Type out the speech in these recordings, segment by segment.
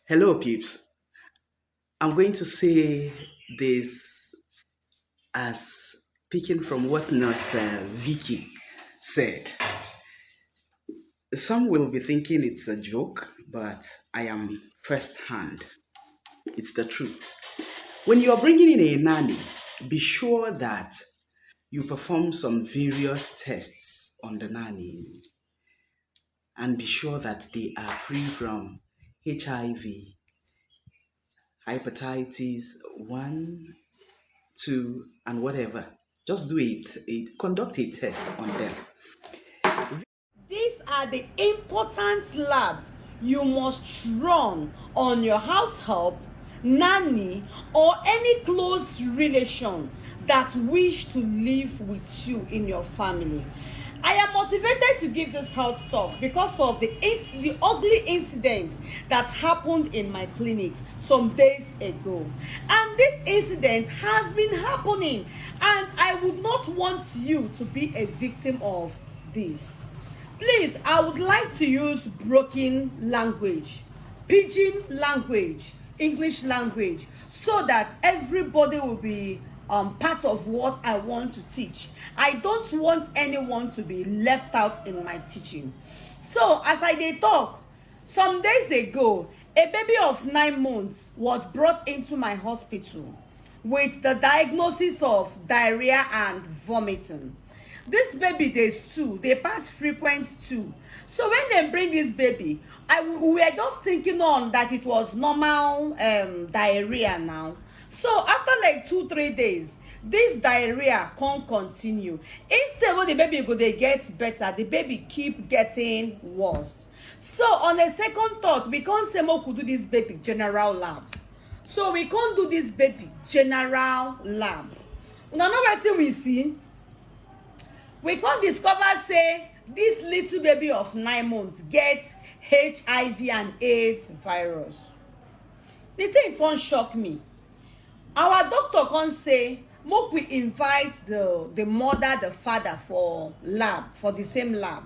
Hello, peeps. I'm going to say this as picking from what nurse Vicky said. Some will be thinking it's a joke, but I am first hand. It's the truth. When you are bringing in a nanny, be sure that you perform some various tests on the nanny and be sure that they are free from HIV, hepatitis 1, to and whatever. Just do conduct a test on them. These are the important lab you must run on your house help, nanny, or any close relation that wish to live with you in your family. I am motivated to give this health talk because of the ugly incident that happened in my clinic some days ago. And this incident has been happening, and I would not want you to be a victim of this. Please, I would like to use broken language, pidgin language, English language, so that everybody will be part of what I want to teach. I don't want anyone to be left out in my teaching. So, as I dey talk, some days ago, a baby of 9 months was brought into my hospital with the diagnosis of diarrhea and vomiting. This baby days two, they pass frequent two. So when they bring this baby, we were just thinking on that it was normal diarrhea now. So after like 2 3 days, this diarrhea can't continue. Instead when the baby go they get better, the baby keep getting worse. So on a second thought, we can't say more could do this baby general lab. So we can't do this baby general lab. Now what we see, we come discover say this little baby of 9 months gets HIV and AIDS virus. The thing come shock me. Our doctor come say make we invite the mother, the father for lab, for the same lab.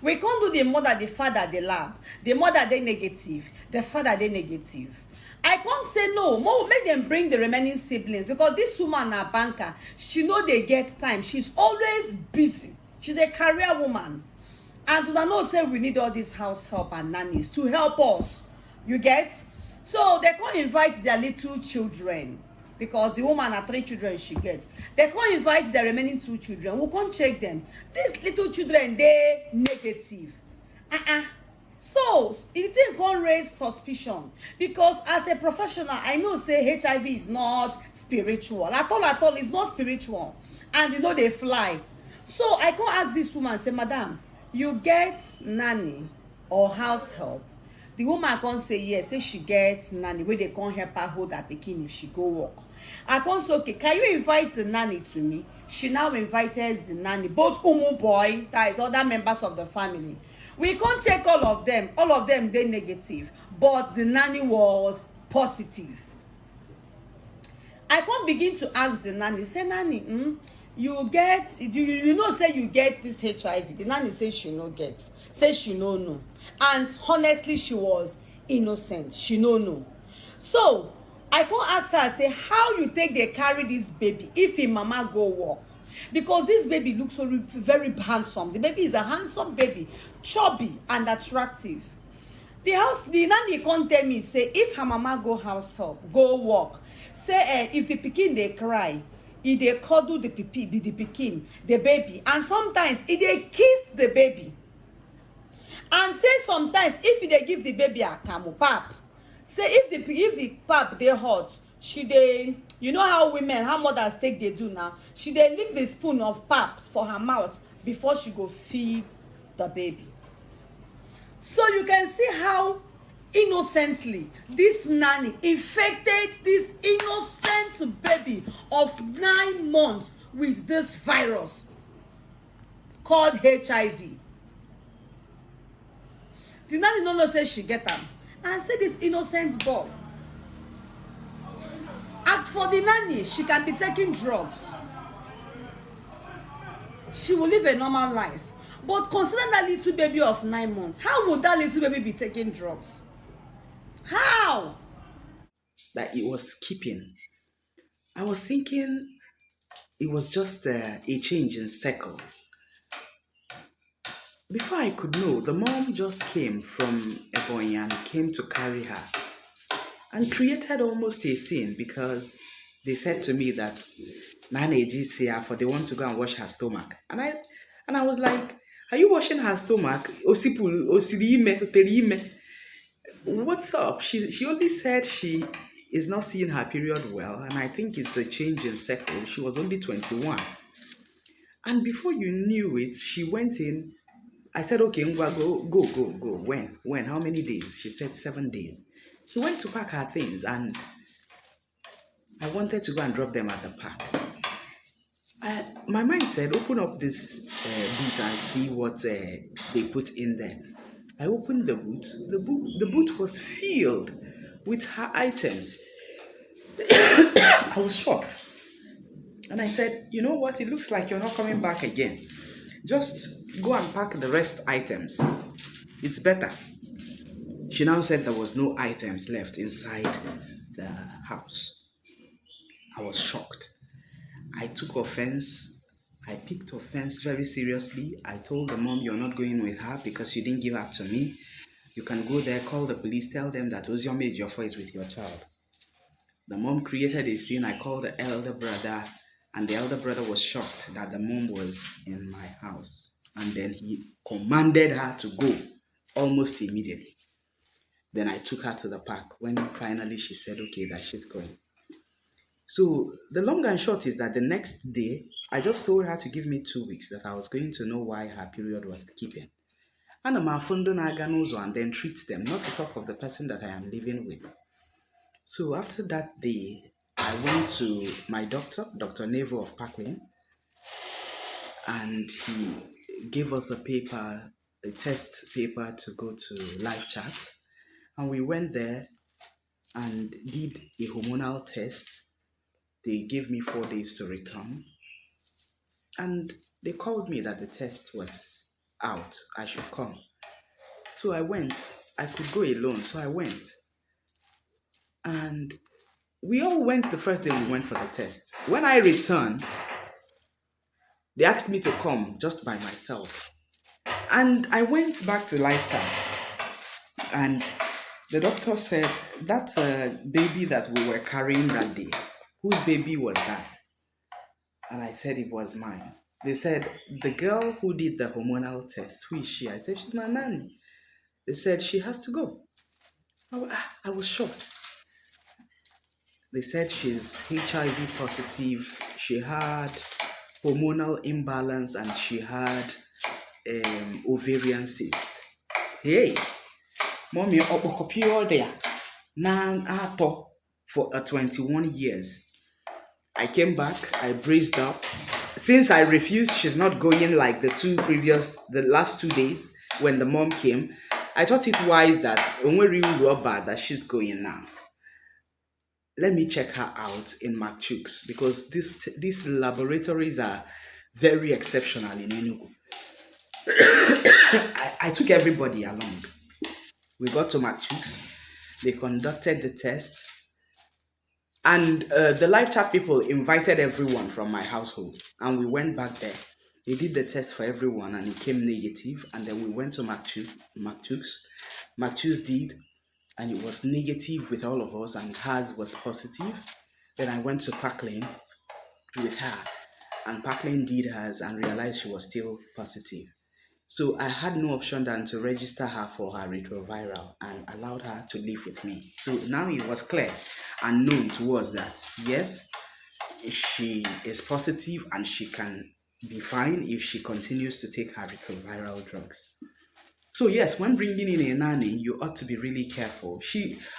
We can't do the mother, the father, the lab. The mother they negative, the father they negative. I can't say no, more make them bring the remaining siblings, because this woman a banker, she know they get time, she's always busy, she's a career woman, and una know say we need all this house help and nannies to help us, you get. So they can't invite their little children, because the woman had 3 children she gets. They can't invite the remaining 2 children. We can't check them. These little children they negative. So it can raise suspicion, because as a professional I know say HIV is not spiritual at all, it's not spiritual, and you know they fly. So I can't ask this woman say, madam, you get nanny or house help? The woman can't say yes, say she gets nanny wey they can't help her hold her pikin if she go work. I can't say okay, can you invite the nanny to me? She now invited the nanny, both umu boy, that is other members of the family. We can't check all of them they negative, but the nanny was positive. I can't begin to ask the nanny, say, nanny, you get, you know say you get this HIV? The nanny say she no get, say she no know, and honestly she was innocent, she no know. So I can't ask her, say, how you take they carry this baby if im mama go work? Because this baby looks so very handsome. The baby is a handsome baby, chubby and attractive. The nanny can't tell me, say, if her mama go house help, go work, say if the pikin they cry, if they cuddle the pikin, the baby, and sometimes if they kiss the baby, and say sometimes if they give the baby a camo pap, say if the pap they hot, she dey, you know how women, how mothers take they do now, she dey lick the spoon of pap for her mouth before she go feed the baby. So you can see how innocently this nanny infected this innocent baby of 9 months with this virus called HIV. The nanny no know say she get am, and say this innocent boy. As for the nanny, she can be taking drugs, she will live a normal life. But consider that little baby of 9 months. How would that little baby be taking drugs? How? that it was skipping. I was thinking it was just a change in cycle. Before I could know, the mom just came from Ebonyi and came to carry her and created almost a scene because they said to me that Nana Ejisia for they want to go and wash her stomach. And I was like, are you washing her stomach? Osipulu, osiriime, oteriime. What's up? She only said she is not seeing her period well, and I think it's a change in cycle. She was only 21. And before you knew it, she went in. I said, okay, Ngwa, go. When? When? How many days? She said 7 days. She went to pack her things, and I wanted to go and drop them at the park. My mind said, open up this boot and see what they put in there. I opened the boot. The boot was filled with her items. I was shocked. And I said, you know what? It looks like you're not coming back again. Just go and pack the rest items. It's better. She now said there was no items left inside the house. I was shocked. I took offense. I picked offense very seriously. I told the mom, you're not going with her because you didn't give her to me. You can go there, call the police, tell them that Oziome Ejiofor is with your child. The mom created a scene. I called the elder brother, and the elder brother was shocked that the mom was in my house. And then he commanded her to go almost immediately. Then I took her to the park when finally she said, okay, that she's going. So the long and short is that the next day, I just told her to give me 2 weeks that I was going to know why her period was skipping. And I'm and then treat them, not to talk of the person that I am living with. So after that day, I went to my doctor, Dr. Nevo of Parkland, and he gave us a test paper to go to live chat. And we went there and did a hormonal test. They gave me 4 days to return. And they called me that the test was out. I should come. So I went. I could go alone. So I went. And we all went the first day we went for the test. When I returned, they asked me to come just by myself. And I went back to live chat. And the doctor said, that's a baby that we were carrying that day. Whose baby was that? And I said it was mine. They said, the girl who did the hormonal test, who is she? I said, she's my nanny. They said, she has to go. I was shocked. They said she's HIV positive. She had hormonal imbalance and she had ovarian cyst. Hey, mommy, all there. Now, for 21 years. I came back, I braced up. Since I refused, she's not going like the last 2 days when the mom came. I thought it wise that when we bad that she's going now. Let me check her out in Makchuk's because these laboratories are very exceptional in Enugu. I took everybody along. We got to Makchuk's. They conducted the test. And the live chat people invited everyone from my household. And we went back there. They did the test for everyone and it came negative. And then we went to Makchuk's. Makchuk's did. And it was negative with all of us. And hers was positive. Then I went to Parkland with her. And Parkland did hers and realized she was still positive. So I had no option than to register her for her retroviral and allowed her to live with me. So now it was clear and known to us that yes, she is positive and she can be fine if she continues to take her retroviral drugs. So yes, when bringing in a nanny, you ought to be really careful.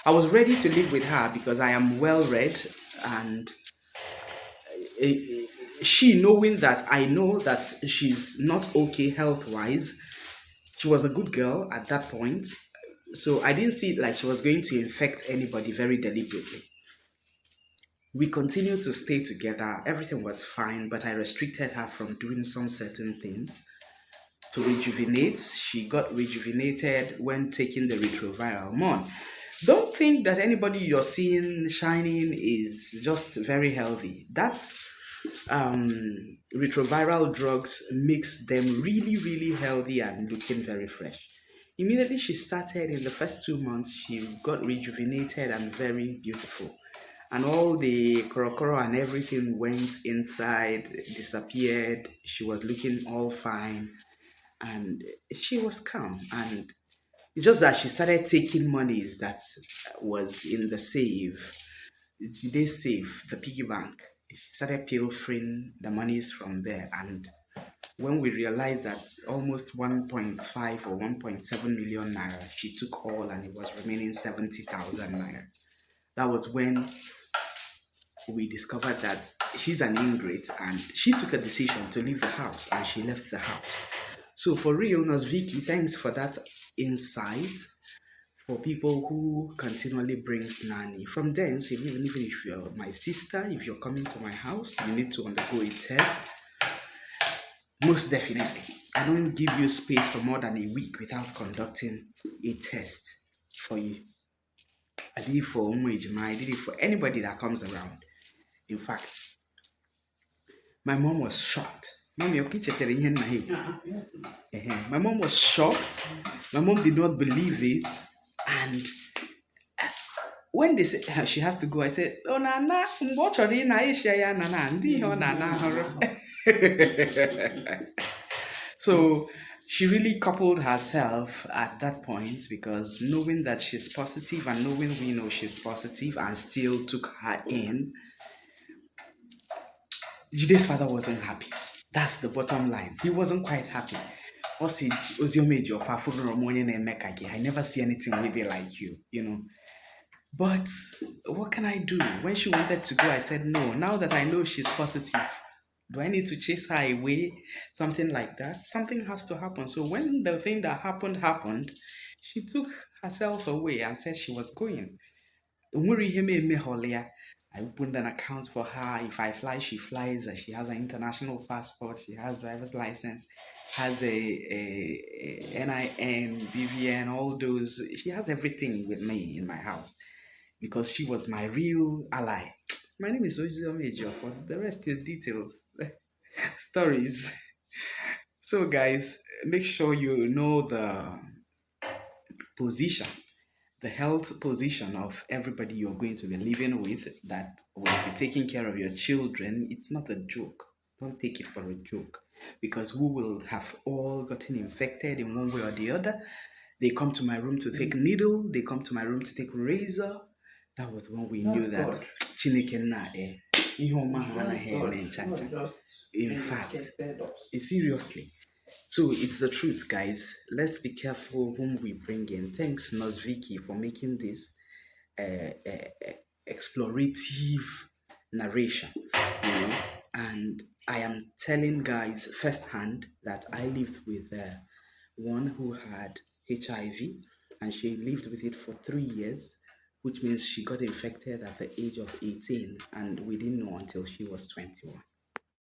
I was ready to live with her because I am well read and she knowing that I know that she's not okay health-wise, she was a good girl at that point. So I didn't see it like she was going to infect anybody very deliberately. We continued to stay together. Everything was fine, but I restricted her from doing some certain things. To rejuvenate, she got rejuvenated when taking the retroviral. Mon, Don't think that anybody you're seeing shining is just very healthy. That's retroviral drugs makes them really, really healthy and looking very fresh. Immediately she started, in the first 2 months, she got rejuvenated and very beautiful. And all the korokoro and everything went inside, disappeared. She was looking all fine and she was calm. And it's just that she started taking monies that was in the save. They save the piggy bank. She started pilfering the monies from there. And when we realized that almost 1.5 or 1.7 million naira, she took all and it was remaining 70,000 naira. That was when we discovered that she's an ingrate and she took a decision to leave the house and she left the house. So for real, Nurse Vicky, thanks for that insight for people who continually brings nanny. From thence, even if you're my sister, if you're coming to my house, you need to undergo a test. Most definitely. I don't give you space for more than a week without conducting a test for you. I did it for Umwejima, I did it for anybody that comes around. In fact, my mom was shocked. Mommy, okay, check it in my mom was shocked. My mom did not believe it. And when they said she has to go, I said, "Oh, Nana, what are you na Nana? Ndi ho Nana." So she really coupled herself at that point because knowing that she's positive and knowing we know she's positive and still took her in, Jide's father wasn't happy. That's the bottom line. He wasn't quite happy. What's it? Was your major? I never see anything with it like you. But what can I do? When she wanted to go, I said no. Now that I know she's positive, do I need to chase her away? Something like that. Something has to happen. So when the thing that happened, she took herself away and said she was going. I opened an account for her. If I fly, she flies. She has an international passport. She has driver's license, has a NIN, BVN, all those. She has everything with me in my house because she was my real ally. My name is Ojo Major. For the rest is details, stories. So, guys, make sure you know the position, the health position of everybody you're going to be living with that will be taking care of your children. It's not a joke. Don't take it for a joke because we will have all gotten infected in one way or the other. They come to my room to take needle, they come to my room to take razor. That was when we knew that Chineke na ihe ọma ha anaghị eme nchacha. In fact, seriously. So it's the truth, guys. Let's be careful whom we bring in. Thanks, Nurse Vicky, for making this explorative narration. And I am telling guys firsthand that I lived with one who had HIV, and she lived with it for 3 years, which means she got infected at the age of 18, and we didn't know until she was 21.